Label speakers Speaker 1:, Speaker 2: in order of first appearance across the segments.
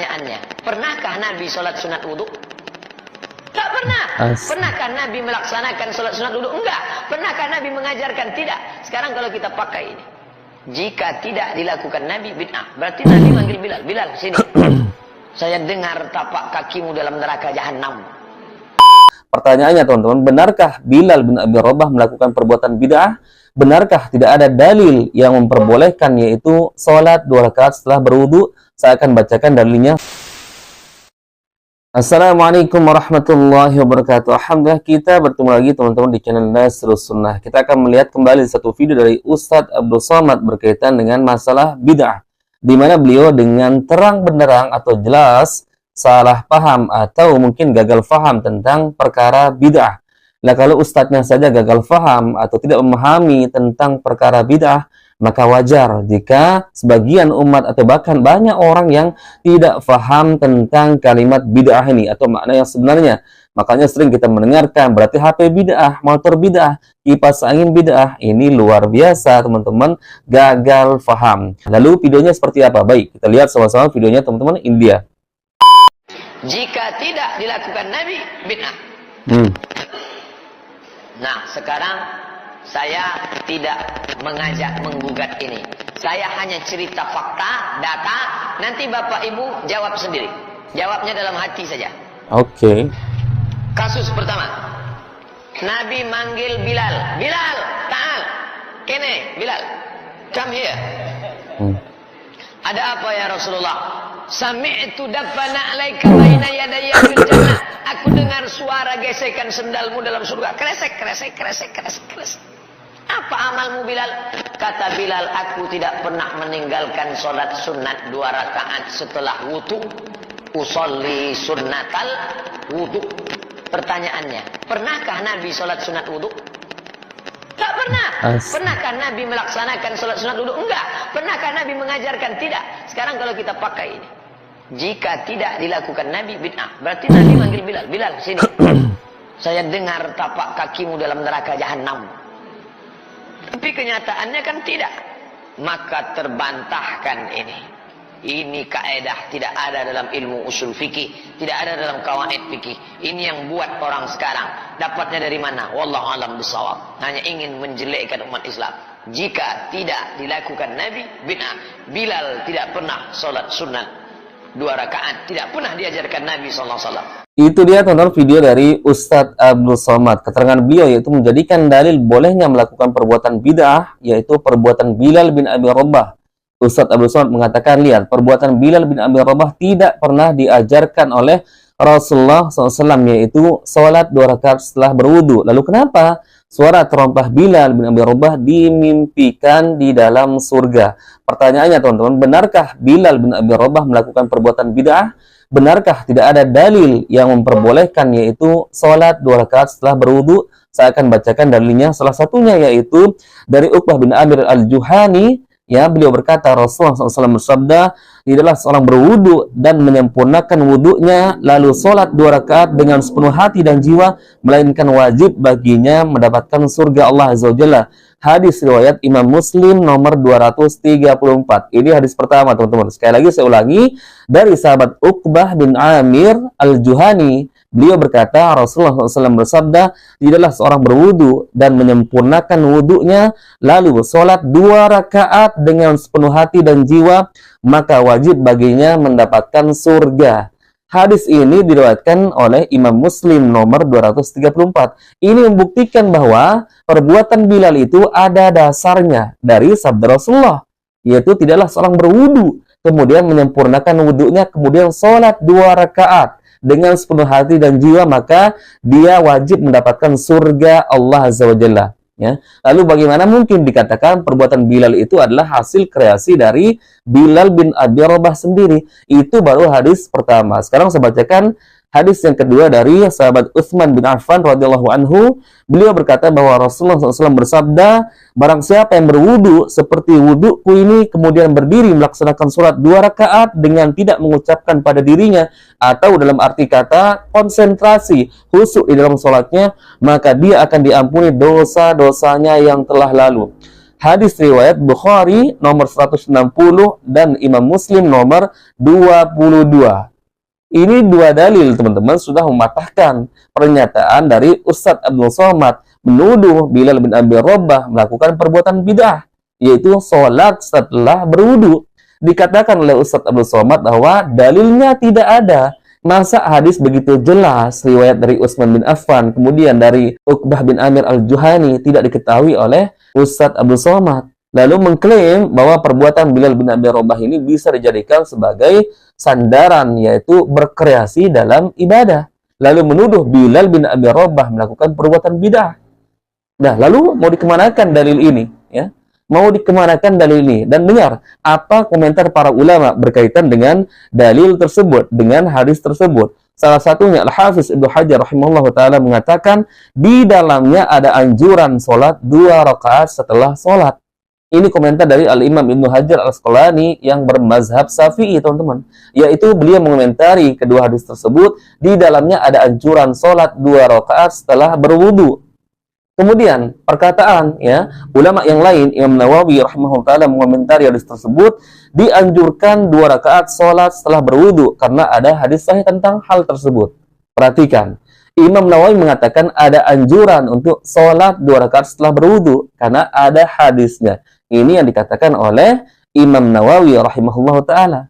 Speaker 1: Pertanyaannya, pernahkah Nabi sholat sunat wudhu? Tak pernah. Pernahkah Nabi melaksanakan sholat sunat wudhu? Enggak. Pernahkah Nabi mengajarkan? Tidak. Sekarang kalau kita pakai ini, jika tidak dilakukan Nabi, bid'ah. Berarti Nabi manggil Bilal. Bilal, sini. Saya dengar tapak kakimu dalam neraka jahanam.
Speaker 2: Pertanyaannya teman-teman, benarkah Bilal bin Abi Rabah melakukan perbuatan bid'ah? Benarkah tidak ada dalil yang memperbolehkan, yaitu sholat 2 rakaat setelah berwudu? Saya akan bacakan dalilnya. Assalamualaikum warahmatullahi wabarakatuh. Alhamdulillah kita bertemu lagi teman-teman di channel Nasrus Sunnah. Kita akan melihat kembali satu video dari Ustadz Abdul Somad berkaitan dengan masalah bid'ah, di mana beliau dengan terang benderang atau jelas salah paham atau mungkin gagal paham tentang perkara bid'ah. Nah, kalau ustadznya saja gagal paham atau tidak memahami tentang perkara bid'ah, maka wajar jika sebagian umat atau bahkan banyak orang yang tidak paham tentang kalimat bid'ah ini atau makna yang sebenarnya. Makanya sering kita mendengarkan berarti HP bid'ah, motor bid'ah, kipas angin bid'ah. Ini luar biasa teman-teman, gagal paham. Lalu videonya seperti apa? Baik, kita lihat sama-sama videonya teman-teman. India.
Speaker 1: Jika tidak dilakukan Nabi, bid'ah. Nah, sekarang saya tidak mengajak menggugat ini. Saya hanya cerita fakta, data. Nanti Bapak Ibu jawab sendiri. Jawabnya dalam hati saja.
Speaker 2: Oke.
Speaker 1: Kasus pertama. Nabi manggil Bilal. Bilal, ta'al. Kene, Bilal. Come here. Ada apa ya Rasulullah? Sami'tu dafana alaika baina yadayya fil jannah. Aku dengar suara gesekan sendalmu dalam surga. Kresek, kresek, kresek, kresek, kresek. Apa amalmu Bilal? Kata Bilal, aku tidak pernah meninggalkan sholat sunat 2 rakaat setelah wudu. Usolli sunnatal wudu. Pertanyaannya, pernahkah Nabi sholat sunat wudu? Tak pernah. Pernahkah Nabi melaksanakan sholat sunat wudu? Enggak. Pernahkah Nabi mengajarkan? Tidak. Sekarang kalau kita pakai ini, jika tidak dilakukan Nabi, bid'ah. Berarti Nabi manggil Bilal. Bilal, sini. Saya dengar tapak kakimu dalam neraka jahanam. Tapi kenyataannya kan tidak. Maka terbantahkan ini. Ini kaedah tidak ada dalam ilmu usul fikih, tidak ada dalam qawaid fikih. Ini yang buat orang sekarang. Dapatnya dari mana? Wallahu a'lam bishawab. Hanya ingin menjelekkan umat Islam. Jika tidak dilakukan Nabi, bid'ah. Bilal tidak pernah sholat sunat 2 rakaat, tidak pernah diajarkan Nabi SAW.
Speaker 2: Itu dia tonton video dari Ustadz Abdul Somad. Keterangan beliau yaitu menjadikan dalil bolehnya melakukan perbuatan bid'ah, yaitu perbuatan Bilal bin Abi Rabah. Ustadz Abdul Somad mengatakan, lihat, perbuatan Bilal bin Abi Rabah tidak pernah diajarkan oleh Rasulullah SAW, yaitu sholat 2 rakaat setelah berwudu. Lalu kenapa suara terompah Bilal bin Abi Rabah dimimpikan di dalam surga? Pertanyaannya teman-teman, benarkah Bilal bin Abi Rabah melakukan perbuatan bid'ah? Benarkah tidak ada dalil yang memperbolehkan, yaitu sholat 2 rakaat setelah berwudu? Saya akan bacakan dalilnya. Salah satunya yaitu dari Uqbah bin Amir al-Juhani. Ya, beliau berkata, Rasulullah SAW bersabda, tidaklah seorang berwudu dan menyempurnakan wudunya lalu sholat 2 rakaat dengan sepenuh hati dan jiwa, melainkan wajib baginya mendapatkan surga Allah Azza wa Jalla. Hadis riwayat Imam Muslim nomor 234. Ini hadis pertama teman-teman. Sekali lagi saya ulangi, dari sahabat Uqbah bin Amir al-Juhani. Beliau berkata, Rasulullah SAW bersabda, tidaklah seorang berwudu dan menyempurnakan wudunya lalu sholat 2 rakaat dengan sepenuh hati dan jiwa, maka wajib baginya mendapatkan surga. Hadis ini diriwayatkan oleh Imam Muslim nomor 234. Ini membuktikan bahwa perbuatan Bilal itu ada dasarnya dari sabda Rasulullah, yaitu tidaklah seorang berwudu kemudian menyempurnakan wudunya kemudian sholat 2 rakaat dengan sepenuh hati dan jiwa, maka dia wajib mendapatkan surga Allah Azza wa Jalla. Ya. Lalu bagaimana mungkin dikatakan perbuatan Bilal itu adalah hasil kreasi dari Bilal bin Abi Rabah sendiri? Itu baru hadis pertama. Sekarang saya bacakan hadis yang kedua dari sahabat Utsman bin Affan radhiyallahu anhu. Beliau berkata bahwa Rasulullah SAW bersabda, barang siapa yang berwudu seperti wuduku ini kemudian berdiri melaksanakan sholat 2 rakaat dengan tidak mengucapkan pada dirinya, atau dalam arti kata konsentrasi khusyuk di dalam sholatnya, maka dia akan diampuni dosa-dosanya yang telah lalu. Hadis riwayat Bukhari nomor 160 dan Imam Muslim nomor 22. Ini dua dalil, teman-teman, sudah mematahkan pernyataan dari Ustadz Abdul Somad menuduh Bilal bin Abi Rabah melakukan perbuatan bid'ah, yaitu sholat setelah berwudu. Dikatakan oleh Ustadz Abdul Somad bahwa dalilnya tidak ada. Masa hadis begitu jelas, riwayat dari Utsman bin Affan, kemudian dari Uqbah bin Amir al-Juhani, tidak diketahui oleh Ustadz Abdul Somad. Lalu mengklaim bahwa perbuatan Bilal bin Abi Rabah ini bisa dijadikan sebagai sandaran, yaitu berkreasi dalam ibadah. Lalu menuduh Bilal bin Abi Rabah melakukan perbuatan bid'ah. Nah, lalu mau dikemanakan dalil ini? Ya, mau dikemanakan dalil ini? Dan dengar apa komentar para ulama berkaitan dengan dalil tersebut, dengan hadis tersebut. Salah satunya Al-Hafiz Ibnu Hajar rahimahullah ta'ala mengatakan di dalamnya ada anjuran sholat 2 rakaat setelah sholat. Ini komentar dari Al-Imam Ibnu Hajar Al-Asqalani yang bermazhab Syafi'i, teman-teman. Yaitu beliau mengomentari kedua hadis tersebut, di dalamnya ada anjuran sholat 2 rakaat setelah berwudu. Kemudian perkataan ulama yang lain, Imam Nawawi rahimahullah ta'ala mengomentari hadis tersebut, dianjurkan 2 rakaat sholat setelah berwudu karena ada hadis sahih tentang hal tersebut. Perhatikan, Imam Nawawi mengatakan ada anjuran untuk sholat 2 rakaat setelah berwudu karena ada hadisnya. Ini yang dikatakan oleh Imam Nawawi rahimahullah ta'ala.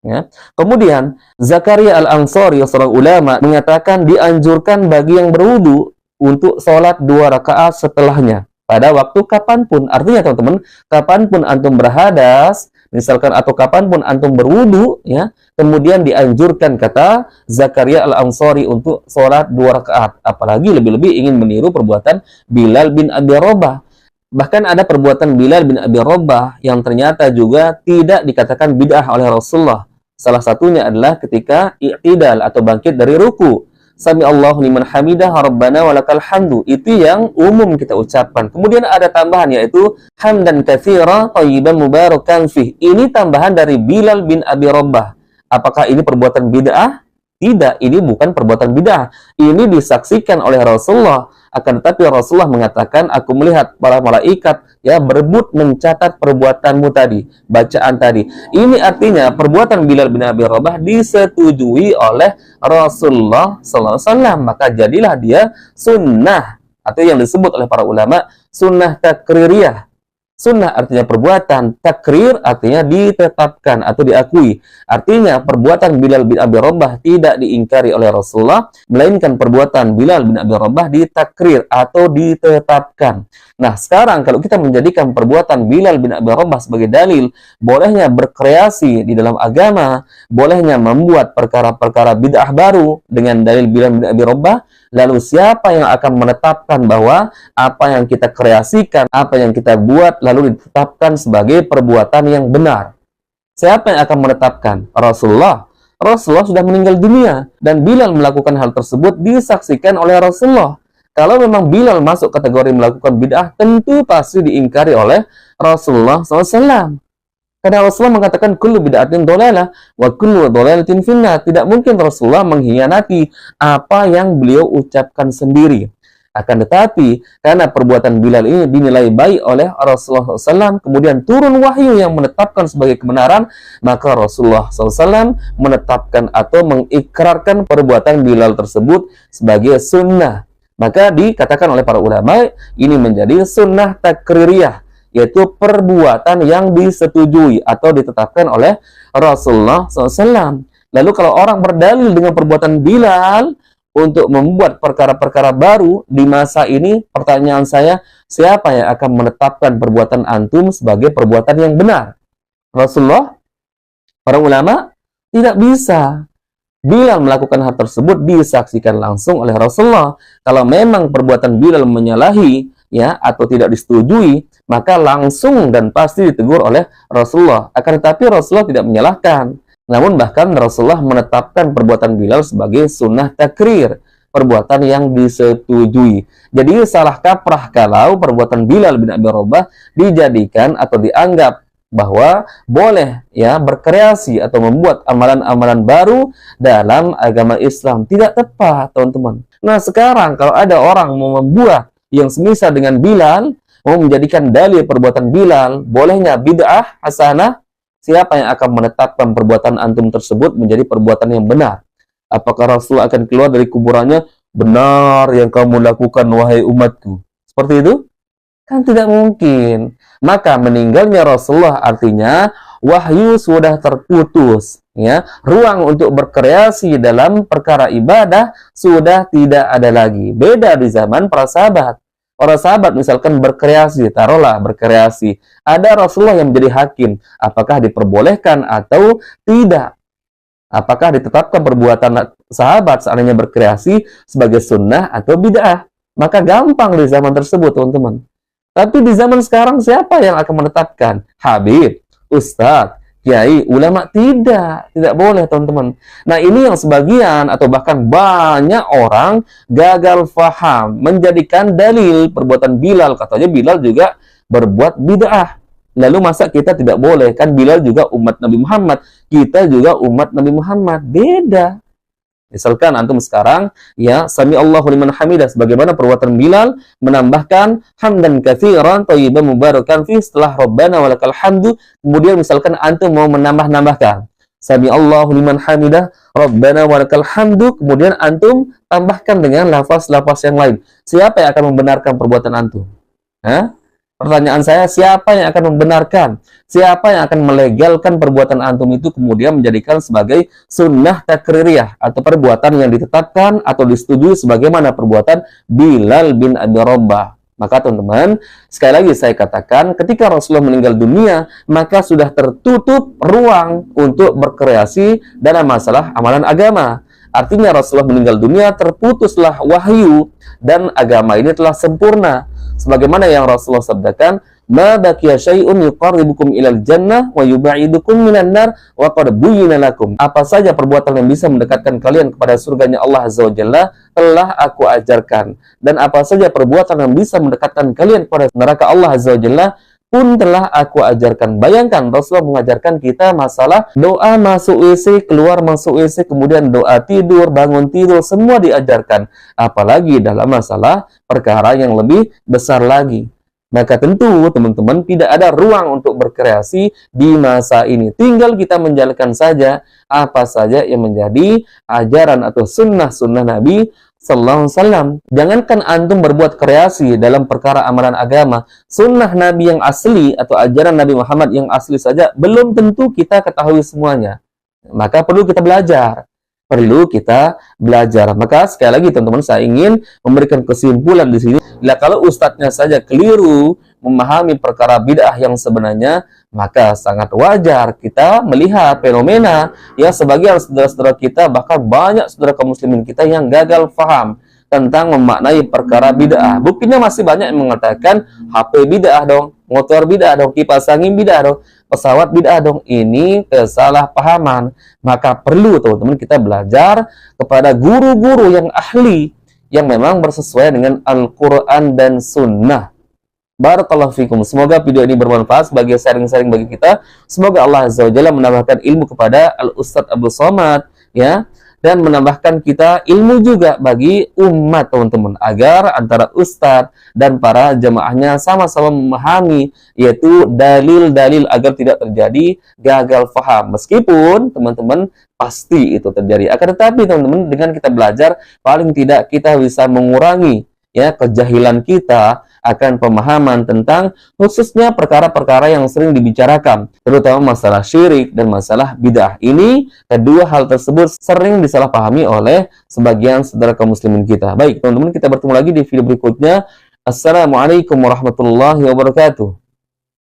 Speaker 2: Ya. Kemudian Zakaria Al-Ansari, seorang ulama, mengatakan dianjurkan bagi yang berwudu untuk sholat 2 rakaat setelahnya pada waktu kapanpun. Artinya, teman-teman, kapanpun antum berhadas, misalkan, atau kapanpun antum berwudu, ya, kemudian dianjurkan, kata Zakaria Al-Ansari, untuk sholat 2 rakaat. Apalagi lebih-lebih ingin meniru perbuatan Bilal bin Abi Rabah. Bahkan ada perbuatan Bilal bin Abi Rabah yang ternyata juga tidak dikatakan bid'ah oleh Rasulullah. Salah satunya adalah ketika i'tidal atau bangkit dari ruku. Sami Allahu liman hamidah rabbana walakal hamdu. Itu yang umum kita ucapkan. Kemudian ada tambahan, yaitu hamdan katsira thayyiban mubarakan fih. Ini tambahan dari Bilal bin Abi Rabah. Apakah ini perbuatan bid'ah? Tidak, ini bukan perbuatan bid'ah. Ini disaksikan oleh Rasulullah. Akan tetapi Rasulullah mengatakan, aku melihat para malaikat berebut mencatat perbuatanmu tadi, bacaan tadi. Ini artinya perbuatan Bilal bin Abi Rabah disetujui oleh Rasulullah SAW. Maka jadilah dia sunnah, atau yang disebut oleh para ulama sunnah takririyah. Sunnah artinya perbuatan, takrir artinya ditetapkan atau diakui. Artinya perbuatan Bilal bin Abi Rabah tidak diingkari oleh Rasulullah, melainkan perbuatan Bilal bin Abi Rabah ditakrir atau ditetapkan. Nah, sekarang kalau kita menjadikan perbuatan Bilal bin Abi Rabah sebagai dalil bolehnya berkreasi di dalam agama, bolehnya membuat perkara-perkara bid'ah baru dengan dalil Bilal bin Abi Rabah, lalu siapa yang akan menetapkan bahwa apa yang kita kreasikan, apa yang kita buat lalu ditetapkan sebagai perbuatan yang benar? Siapa yang akan menetapkan? Rasulullah. Rasulullah sudah meninggal dunia dan Bilal melakukan hal tersebut disaksikan oleh Rasulullah. Kalau memang Bilal masuk kategori melakukan bid'ah, tentu pasti diingkari oleh Rasulullah SAW. Karena Rasulullah mengatakan kullu bid'atin dhalalah wa kullu dhalalatin finnar. Tidak mungkin Rasulullah mengkhianati apa yang beliau ucapkan sendiri. Akan tetapi, karena perbuatan Bilal ini dinilai baik oleh Rasulullah SAW, kemudian turun wahyu yang menetapkan sebagai kebenaran, maka Rasulullah SAW menetapkan atau mengikrarkan perbuatan Bilal tersebut sebagai sunnah. Maka dikatakan oleh para ulama, ini menjadi sunnah takririyah, yaitu perbuatan yang disetujui atau ditetapkan oleh Rasulullah SAW. Lalu kalau orang berdalil dengan perbuatan Bilal untuk membuat perkara-perkara baru di masa ini, pertanyaan saya, siapa yang akan menetapkan perbuatan antum sebagai perbuatan yang benar? Rasulullah? Para ulama? Tidak bisa. Bilal melakukan hal tersebut disaksikan langsung oleh Rasulullah. Kalau memang perbuatan Bilal menyalahi atau tidak disetujui, maka langsung dan pasti ditegur oleh Rasulullah. Akan tetapi Rasulullah tidak menyalahkan. Namun bahkan Rasulullah menetapkan perbuatan Bilal sebagai sunnah takrir, perbuatan yang disetujui. Jadi salah kaprah kalau perbuatan Bilal bin Abi Rabah dijadikan atau dianggap bahwa boleh berkreasi atau membuat amalan-amalan baru dalam agama Islam. Tidak tepat, teman-teman. Nah, sekarang kalau ada orang mau membuat yang semisal dengan Bilal, mau menjadikan dalil perbuatan Bilal bolehnya bid'ah hasanah, siapa yang akan menetapkan perbuatan antum tersebut menjadi perbuatan yang benar? Apakah Rasul akan keluar dari kuburannya, benar yang kamu lakukan wahai umatku? Seperti itu? Kan tidak mungkin. Maka meninggalnya Rasulullah artinya wahyu sudah terputus, ya. Ruang untuk berkreasi dalam perkara ibadah sudah tidak ada lagi. Beda di zaman para sahabat. Para sahabat misalkan berkreasi, taruhlah berkreasi. Ada Rasulullah yang menjadi hakim. Apakah diperbolehkan atau tidak? Apakah ditetapkan perbuatan sahabat seandainya berkreasi sebagai sunnah atau bid'ah? Maka gampang di zaman tersebut, teman-teman. Tapi di zaman sekarang siapa yang akan menetapkan? Habib, ustadz, kiai, ulama? Tidak boleh, teman-teman. Nah, ini yang sebagian atau bahkan banyak orang gagal faham, menjadikan dalil perbuatan Bilal, katanya Bilal juga berbuat bid'ah. Lalu masa kita tidak boleh? Kan Bilal juga umat Nabi Muhammad, kita juga umat Nabi Muhammad. Beda. Misalkan antum sekarang, ya, sami Allahu liman hamidah, sebagaimana perbuatan Bilal menambahkan hamdan katsiran thayyiban mubarakan fi setelah Rabbana walakal hamdu. Kemudian misalkan antum mau menambahkan sami Allahu liman hamidah, Rabbana walakal hamdu, kemudian antum tambahkan dengan lafaz-lafaz yang lain. Siapa yang akan membenarkan perbuatan antum? Hah? Pertanyaan saya, siapa yang akan membenarkan? Siapa yang akan melegalkan perbuatan antum itu kemudian menjadikan sebagai sunnah takririyah atau perbuatan yang ditetapkan atau disetujui sebagaimana perbuatan Bilal bin Abi Rabah? Maka teman-teman, sekali lagi saya katakan, ketika Rasulullah meninggal dunia, maka sudah tertutup ruang untuk berkreasi dalam masalah amalan agama. Artinya Rasulullah meninggal dunia, terputuslah wahyu dan agama ini telah sempurna. Sebagaimana yang Rasulullah sabdakan, ma baqiya syai'un yuqarribukum ilal jannah wa yubaidukum minan nar wa qad buyyina lakum. Apa saja perbuatan yang bisa mendekatkan kalian kepada surganya Allah Azza wa Jalla telah aku ajarkan, dan apa saja perbuatan yang bisa mendekatkan kalian kepada neraka Allah Azza wa Jalla pun telah aku ajarkan. Bayangkan Rasulullah mengajarkan kita masalah doa masuk WC, keluar masuk WC, kemudian doa tidur, bangun tidur, semua diajarkan. Apalagi dalam masalah perkara yang lebih besar lagi. Maka tentu teman-teman tidak ada ruang untuk berkreasi di masa ini. Tinggal kita menjalankan saja apa saja yang menjadi ajaran atau sunnah-sunnah Nabi Sallallahu Alaihi Wasallam. Jangankan antum berbuat kreasi dalam perkara amalan agama, sunnah Nabi yang asli atau ajaran Nabi Muhammad yang asli saja belum tentu kita ketahui semuanya. Maka perlu kita belajar. Maka sekali lagi teman-teman, saya ingin memberikan kesimpulan di sini. Kalau ustadznya saja keliru memahami perkara bid'ah yang sebenarnya, maka sangat wajar kita melihat fenomena ya sebagian saudara-saudara kita, bahkan banyak saudara kaum muslimin kita yang gagal faham tentang memaknai perkara bid'ah. Buktinya masih banyak yang mengatakan HP bid'ah dong, motor bid'ah dong, kipas angin bid'ah dong, pesawat bid'ah dong. Ini kesalahpahaman. Maka perlu teman-teman kita belajar kepada guru-guru yang ahli, yang memang bersesuaian dengan Al-Quran dan Sunnah. Barakallahu fikum. Semoga video ini bermanfaat sebagai sharing-sharing bagi kita. Semoga Allah Azza wa Jalla menambahkan ilmu kepada Al-Ustadz Abdul Somad, ya, dan menambahkan kita ilmu juga bagi umat teman-teman, agar antara ustadz dan para jamaahnya sama-sama memahami, yaitu dalil-dalil agar tidak terjadi gagal faham. Meskipun teman-teman pasti itu terjadi, akan tetapi teman-teman dengan kita belajar paling tidak kita bisa mengurangi ya kejahilan kita akan pemahaman tentang khususnya perkara-perkara yang sering dibicarakan, terutama masalah syirik dan masalah bid'ah. Ini kedua hal tersebut sering disalahpahami oleh sebagian saudara kaum muslimin kita. Baik, teman-teman, kita bertemu lagi di video berikutnya. Assalamualaikum warahmatullahi wabarakatuh.